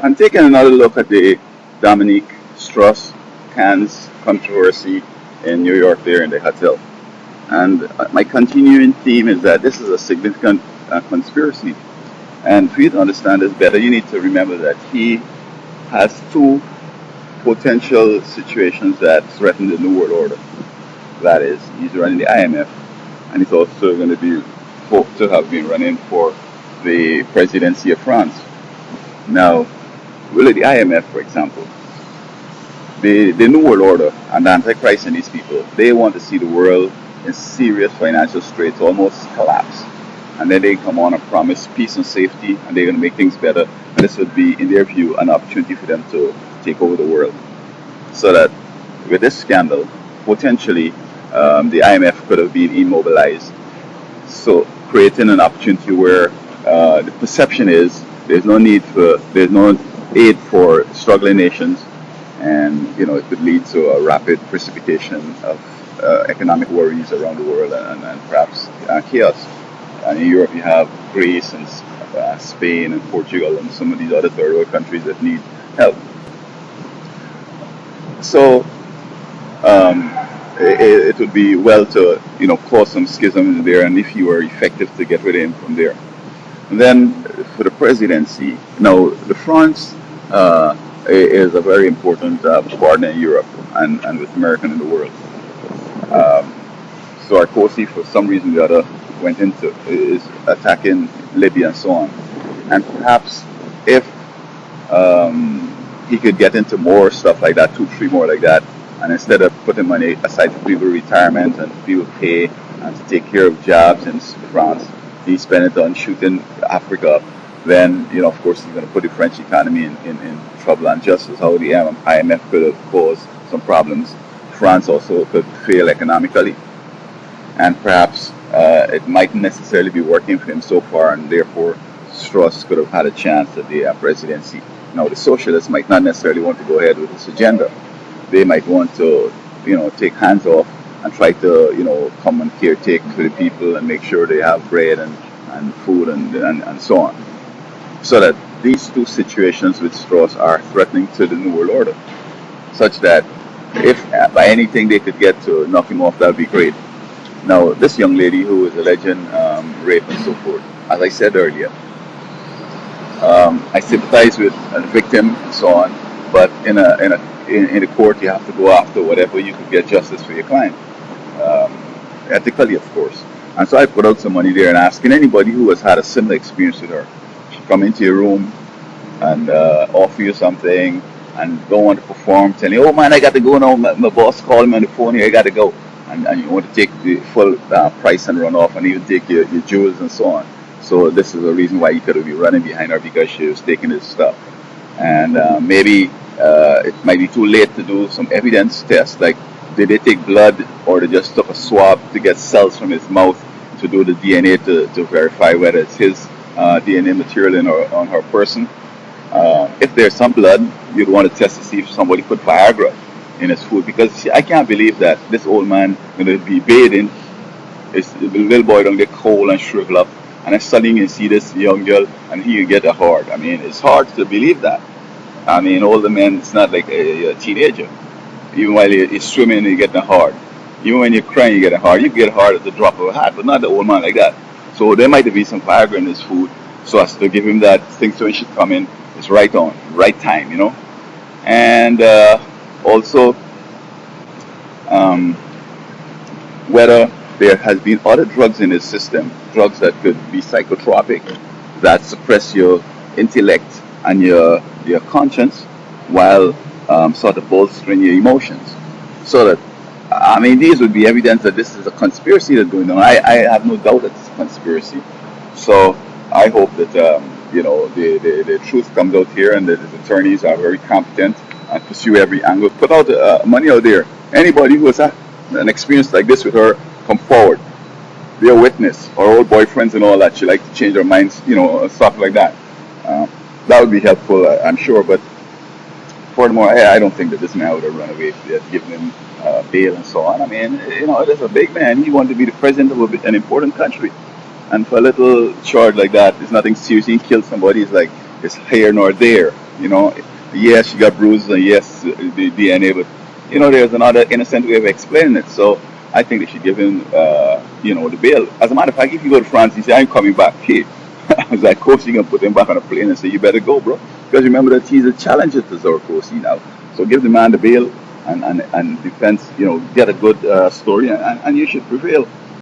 I'm taking another look at the Dominique Strauss-Kahn's controversy in New York there in the hotel. And my continuing theme is that this is a significant conspiracy. And for you to understand this better, you need to remember that he has two potential situations that threaten the New World Order. That is, he's running the IMF, and he's also going to be hoped to have been running for the presidency of France. Now, really, the IMF, for example, the New World Order and the Antichrist and these people, they want to see the world in serious financial straits, almost collapse. And then they come on and promise peace and safety, and they're going to make things better. And this would be, in their view, an opportunity for them to take over the world. So that with this scandal, potentially the IMF could have been immobilized. So creating an opportunity where the perception is there's no aid for struggling nations, and it could lead to a rapid precipitation of economic worries around the world and perhaps chaos. And in Europe, you have Greece and Spain and Portugal and some of these other third world countries that need help. So it would be well to cause some schism in there, and if you were effective, to get rid of him from there. And then for the presidency, now the France is a very important partner in Europe and with America in the world. Sarkozy, for some reason or the other, is attacking Libya and so on. And perhaps if he could get into more stuff like that, 2, 3 more like that, and instead of putting money aside for people retirement and people pay and to take care of jobs in France, he spent it on shooting Africa, then of course he's going to put the French economy in trouble. And just as how the IMF could have caused some problems, France also could fail economically, and perhaps it mightn't necessarily be working for him so far, and therefore Strauss could have had a chance at the presidency. Now the socialists might not necessarily want to go ahead with this agenda. They might want to take hands off and try to come and caretake for the people and make sure they have bread and food and so on. So that these two situations with Strauss are threatening to the New World Order, such that if by anything they could get to knock him off, that would be great. Now, this young lady who is alleging rape and so forth, as I said earlier, I sympathize with the victim and so on, but in the court you have to go after whatever you could get justice for your client, ethically, of course. And so I put out some money there and asking anybody who has had a similar experience with her, come into your room and offer you something and don't want to perform, telling you, oh man, I got to go now, my boss called me on the phone here, I got to go. And you want to take the full price and run off and even take your jewels and so on. So this is a reason why you could have been running behind her, because she was taking this stuff. And maybe it might be too late to do some evidence test, like did they take blood or they just took a swab to get cells from his mouth to do the DNA to verify whether it's his DNA material on her person. If there's some blood, you'd want to test to see if somebody put Viagra in his food, because I can't believe that this old man going to be bathing, the little boy don't get cold and shrivel up, and then suddenly you see this young girl and he get a hard. I mean, it's hard to believe that. I mean, older men, it's not like a teenager. Even while you're swimming, you get hard. Even when you're crying, you get hard. You get hard at the drop of a hat, but not the old man like that. So there might be some Viagra in his food, so as to give him that thing so he should come in. It's right on, right time, And also, whether there has been other drugs in his system, drugs that could be psychotropic, that suppress your intellect and your conscience, while sort of bolstering your emotions. So that, I mean, these would be evidence that this is a conspiracy that's going on. I have no doubt that it's a conspiracy. So I hope that the truth comes out here, and that the attorneys are very competent and pursue every angle. Put out money out there. Anybody who has an experience like this with her, come forward. Be a witness. Or old boyfriends and all that. She likes to change her minds, stuff like that. That would be helpful, I'm sure. But furthermore, I don't think that this man would have run away if they had given him bail and so on. I mean, there's a big man. He wanted to be the president of an important country. And for a little charge like that, it's nothing serious. He killed somebody. It's like, it's here nor there. You know, yes, she got bruises, and yes, the DNA, but there's another innocent way of explaining it. So I think they should give him, the bail. As a matter of fact, if you go to France, he say, "I'm coming back." Hey, I was like, course, you can put him back on a plane and say, "You better go, bro," because remember that he's a challenger to Sarkozy now. So give the man the bail and defense, get a good story, and you should prevail.